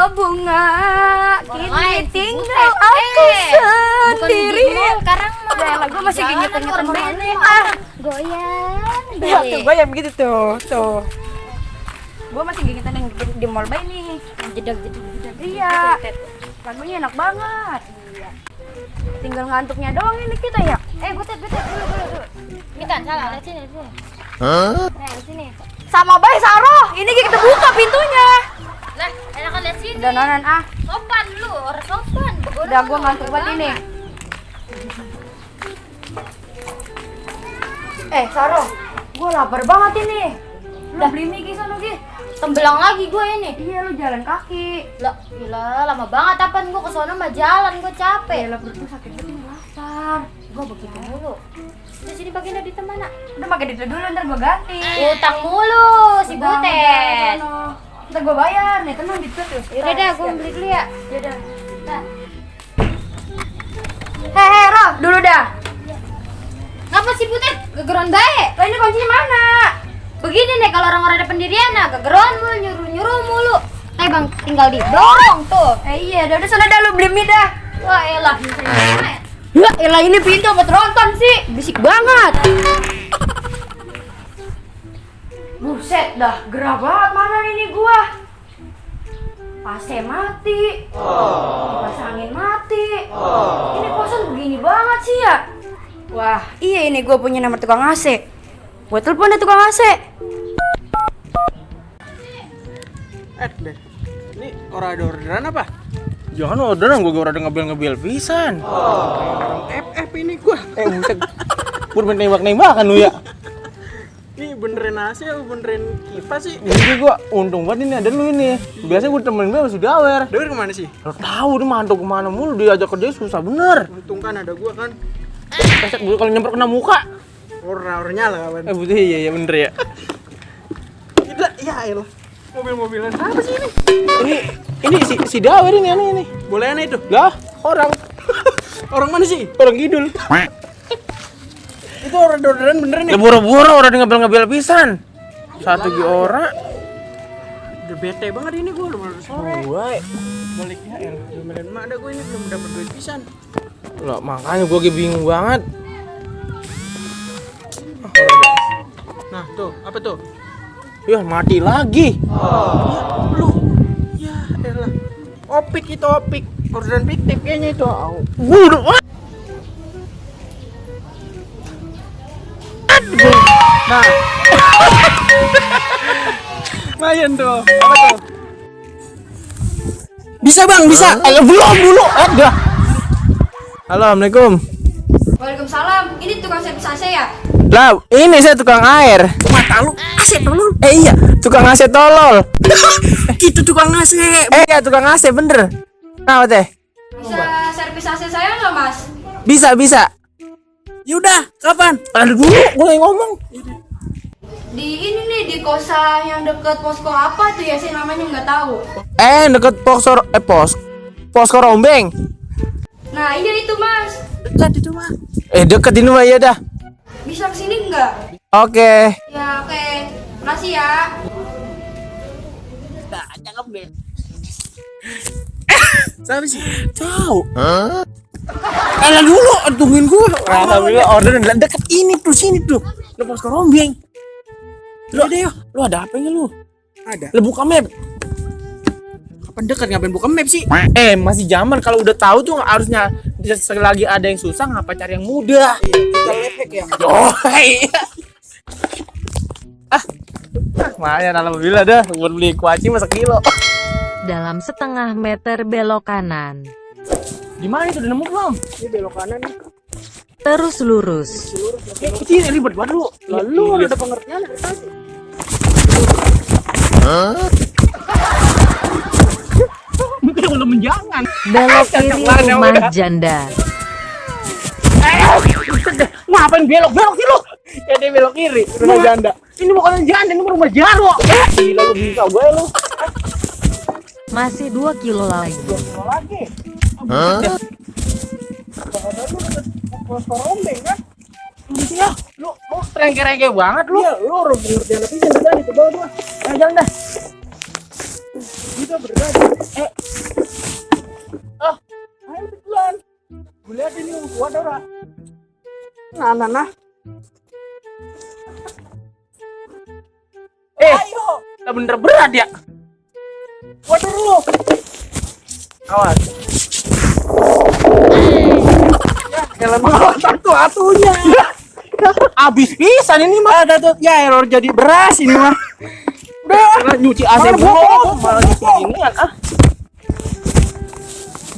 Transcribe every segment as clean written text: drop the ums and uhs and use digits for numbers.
Oh bunga, kini tinggal aku sendiri. Sekarang mah Gue masih genyetan-genyetan banget. Goyang. Tuh, gue yang begitu tuh. Gue masih genyetan yang di mall bay nih. Jedag. Iya. Lagunya enak banget. Iya. Tinggal ngantuknya doang ini kita ya. Butet dulu. Ini kan salah, lihat sini. Lihat sini. Sama bay Saro, ini kita buka pintunya. Lah, enakan lihat sini. Udah nonan ah. Sopan lu, orang sopan. Udah gue ngantuk banget ini. Saro, gue lapar banget ini. Udah beli mie Ki sono Ki. Tembelang lagi gue ini. Iya lu jalan kaki. Lah, gila lama banget apaan gue kesana mah jalan, gue capek. Lah perut gue sakit banget ini lapar. Gue begitu mulu. Di sini bagian di mana? Udah pakai duit dulu ntar gue ganti. Utang mulu si Butet. Ntar gue bayar nih, tenang duit gue tuh. Yaudah dah, gue beli dulu ya. Yaudah. Hei, Ro, dulu dah. Ngapa sih Butet? Gegeron baik. Lah ini kuncinya mana? Begini nih kalau orang-orang ada pendirian, gegeron mulu, nyuruh mulu. Bang, tinggal didorong tuh. Iya, udah sana dah lu beli mie dah. Wah elah, Ya elah ini pintu apa tronton sih? Bisik banget. Buset dah, gerah banget mana ini gua. AC mati. Kipas angin mati. Ini kosan begini banget sih ya. Wah, iya ini gua punya nomor tukang AC. Gua telepon deh tukang AC. Deh. Ini orang ada orderan apa? Jangan orderan, gue udah ngebil pisan. Orang FF ini gua. Buset. Pur main nembak-nembakan lu ya. Ini benerin AC atau benerin kipas sih? Ini gua untung banget ini ada lu ini. Biasanya gue temenin gue masih dawer. Dewi kemana sih? Lo tahu dia mantuk kemana mulu, diajak kerja susah bener. Untung kan ada gua kan. Pesek gue kalau nyemprot kena muka. Orang nyala kawan. Betul iya bener ya. Gila, ya elah. Mobil-mobilan apa sih ini? Ini si dawer ini. Boleh aneh itu? Lah, orang Orang mana sih? orang kidul. Itu orang orderan bener nih. Ya boro-boro orang ngebil pisan. Satu ge ora. Udah bete banget ini gua udah sore. Woi. Baliknya domelin mak ada gua ini belum dapat duit pisan. Lah makanya gua lagi bingung banget. Nah, tuh, apa tuh? Ya mati lagi. Lu. Ya elah. Opik itu opik. Orderan fiktif kayaknya itu. Waduh. Nah. Lumayan tuh. Apa tuh? Bisa bang, bisa. Belum dulu. Ada. Halo, assalamualaikum. Waalaikumsalam. Ini tukang servis AC ya? Lah, ini saya tukang air. Mata lu AC tolol. Iya, tukang AC tolol. Gitu tukang AC. Iya, tukang AC bener. Nah, teh. Bisa servis AC saya nggak mas? Bisa. Yaudah, kapan? Aduh dulu, gue lagi ngomong. Di ini nih di kosan yang deket posko apa tuh ya sih namanya nggak tahu. Deket Posko Rombeng. Nah iya itu mas. Dekat itu mah. Deket ini mah ya dah. Bisa kesini nggak? Oke. Ya oke. Makasih ya. Nah, cakep deh. Siapa sih? Tahu. Lah dulu, tungguin gue. Alhamdulillah order deket ini tuh sini tuh. Lu Posko Rombeng. Lu ada apa lu? Ada. Lu buka map. Kapan dekat ngapain buka map sih? Masih zaman kalau udah tahu tuh harusnya selagi ada yang susah ngapa cari yang mudah. Iya, kita lepek ya. Oh iya. Lumayan alhamdulillah dah buat beli kuaci masa kilo. Dalam setengah meter belok kanan. Gimana itu udah nemu belum? Ini belok kanan nih. Terus lurus. Kecil ribet banget lu. Lalu ada pengertian dari tadi. Mungkin belum menjangan. Belok kiri rumah janda. Ngapain belok sih lu? Ya dia belok kiri, rumah janda. Ini bukan janda, ini rumah jaro. Gila lu bisa gue lu. Masih 2 kilo lagi. Lagi. Posko Rombeng kan? Ya, lu rengke-rengke banget lu. Iya, lu orang pengertian apa sih? Jalan itu bawa gua. Jalan dah. Itu udah berat. Ayo duluan. Gue lihat ini kuat orang. Nah. Ayo. Kita bener berat ya. Kuat dulu. Awas. Ya, jalan malah satu-satunya. Abis pisan ini mah. Ada tuh ya error jadi beras ini mah. Udah nyuci AC belum, malah nyuci ginian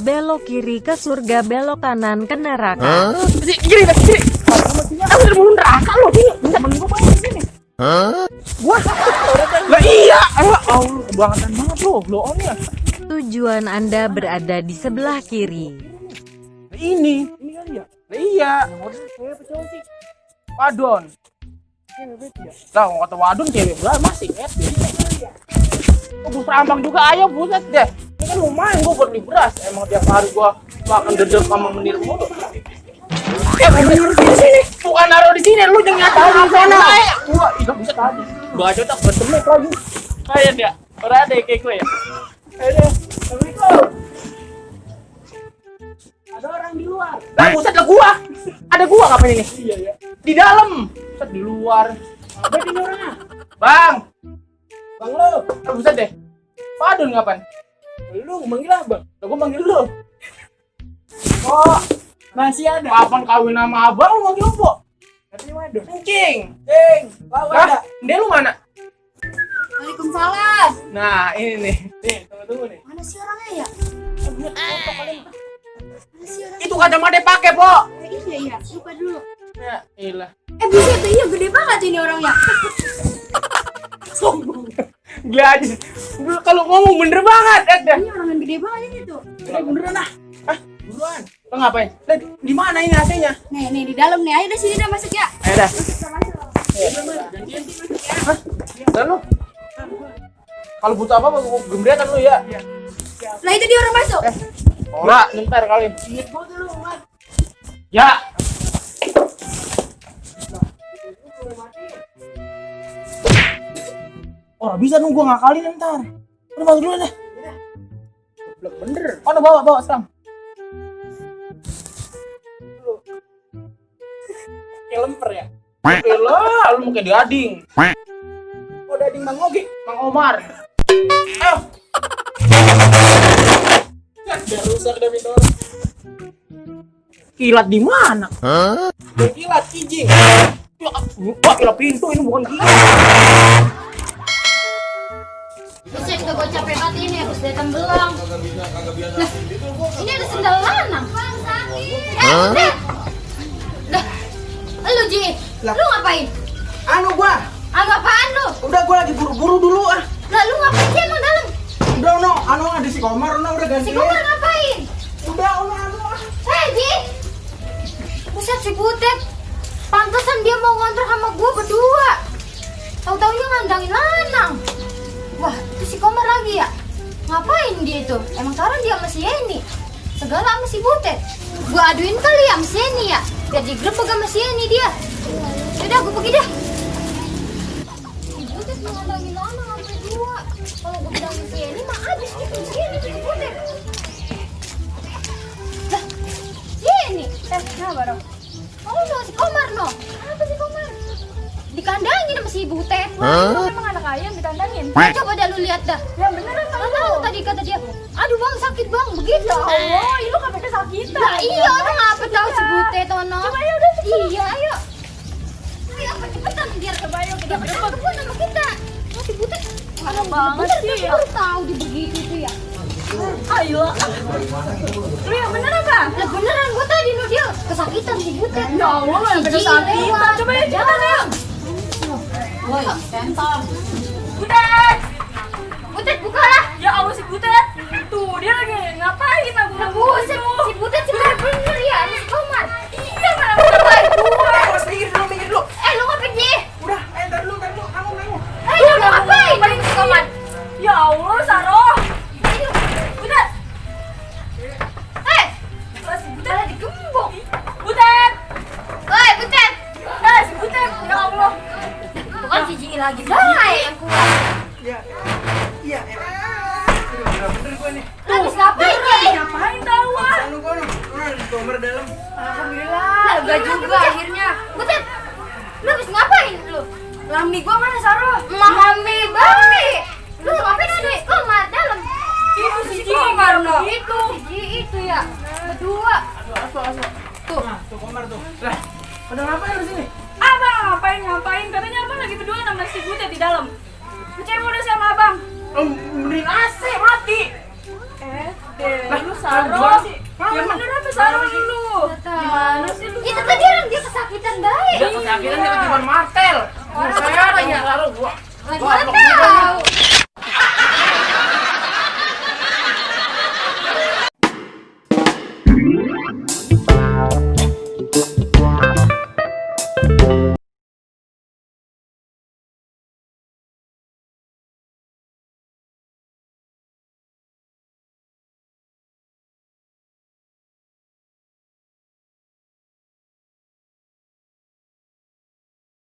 Belok kiri ke surga, belok kanan ke neraka. Kiri. Aku udah mau neraka lo sini. Temen gua banyak sini. Gua. Lah iya. Allah, kebangetan banget lo, blow on ya. Tujuan Anda berada di sebelah kiri. Ini kan ya. Lah iya. Cewek cowok sih. Wadon. Lah kata wadon cewek belah masih SD. Bus rambang juga ayo buset deh. Ini kan lumayan gua buat beli beras. Emang tiap hari gua makan dedek sama menir mulu. Menir di sini. Bukan naruh di sini, lu jangan nyatain di sana. Gua enggak bisa tadi. Gua aja tak bertemu lagi. Kayak dia. Ora ada kayak gue ya. Ayo. Assalamualaikum. Ada orang di luar. Lah buset lah gua. Ada gua ngapain ini? Iya. Di dalam. Buset di luar. Apa ini orangnya? Bang lu. Buset deh. Padun ngapain? Lu manggil abang. Gua manggil lu. Oh, masih ada. Kapan kawin sama abang lu manggil Mbok? Katanya waduh. Cing. Lah, dia lu mana? Waalaikumsalam. Nah, ini nih. Nih, tunggu nih. Mana sih orangnya ya? Itu kacamata pakai, Po. Iya, lupa dulu. Ya, iyalah. Buset, iya gede banget ini orangnya. Sombong. Gila aja. Kalau ngomong bener banget, dah. Ini orang yang gede banget ini tuh. Ini beneran ah. Hah? Buruan. Lo ngapain? Di mana ini AC-nya? Nih di dalam nih. Ayo dah sini dah masuk ya. Ayo dah. Hah? Dan lo? Kalau butuh apa gua gembretan lu ya. Lah itu dia orang masuk. Enggak, ntar kali. Ingat gua dulu, Mat. Ya. Oh, bisa nunggu ngakalin ntar. Udah masuk dulu deh. Goblok bener. Oh, bawa sekarang. Kayak lemper ya? Elah, lu mau kayak diading. Oh, diading Mang Ogi, Mang Omar. Ayo. Udah rusak dah pintu. Kilat di mana? Kilat kijing. Wah, kilat pintu ini bukan kilat. Buset, gue capek banget ini habis datang belang. Lah, ini ada sendal lanang. Udah. Lah, lu Ji, lu ngapain? Anu gua. Apaan lu? Udah gua lagi buru-buru dulu ah. Lah, lu ngapain sih emang dalam? Udah anu ada si Komar, udah ganti. Si Komar ngapain? Udah anu. Ji, buset si Butet. Pantesan dia mau ngontrak sama gua berdua. Tahu-taunya ngandangin lanang. Wah, itu si Komar lagi ya? Ngapain dia itu? Emang sekarang dia sama si Yeni? Segala sama si Butet. Gua aduin kali ya sama si Yeni ya? Biar digrebek sama si Yeni dia. Yaudah, gua pergi dah. Si Butet mau ngandangin lanang sama berdua. Kalau gua bilangin si Yeni mah abis gitu si Yeni si Butet. Lah, si Yeni? Kenapa dong? Oh, no, si Komar no. Apa si Komar? Dikandangin sama si Butet. Wah, emang anak ayam dikandangin. Coba dah lu lihat dah. Ya beneran kan tahu tadi kata dia. Aduh bang sakit bang begitu. Oh, lu kan kesakitan. Nah, iya, tuh ngapa tahu si Butet Tono. Coba ya udah. Iya, ayo. Ayo apa cepetan biar kebayang kita berkebun sama kita. Oh, si Butet. Parah banget sih. Lu tahu di begitu tuh ya. Ayo. Lu yang bener apa? Lah beneran gua tadi nu dia kesakitan si Butet. Ya Allah, lu yang kesakitan. Coba ya cepetan ya. Woi, sensor. Butet! Butet, bukalah! Ya Allah si Butet. Tuh dia lagi ngapain aku? Buset, si Butet bener ya, si Komar. Iya mana ngapain gua? Minggir dulu. Lu ngapain nih? Udah, ntar dulu. Kamu. Lu ngapain? Paling si Komar. Ya Allah, Saroh. Butet. Si Butet Malah digembok. Butet. Woi, Butet. Si Butet. Ya Allah. Bukan si Ji lagi. Hai, yang kuat. Iya. bener gue nih. Lu habis ngapain nih? Ngapain tahu ah? Sana kono. Kono di kamar dalam. Alhamdulillah, lega juga akhirnya. Butet, lu habis ngapain lu? Lambi gua mana Saro? Mami Bambi. Lu ngapain ada di kamar dalam? Itu si Komar no. Itu, itu ya. Berdua. Tuh kamar tuh. Lah, pada ngapain di sini? Abang ngapain? Katanya abang lagi berdua sama si Butet di dalam. Kecewa udah sama abang.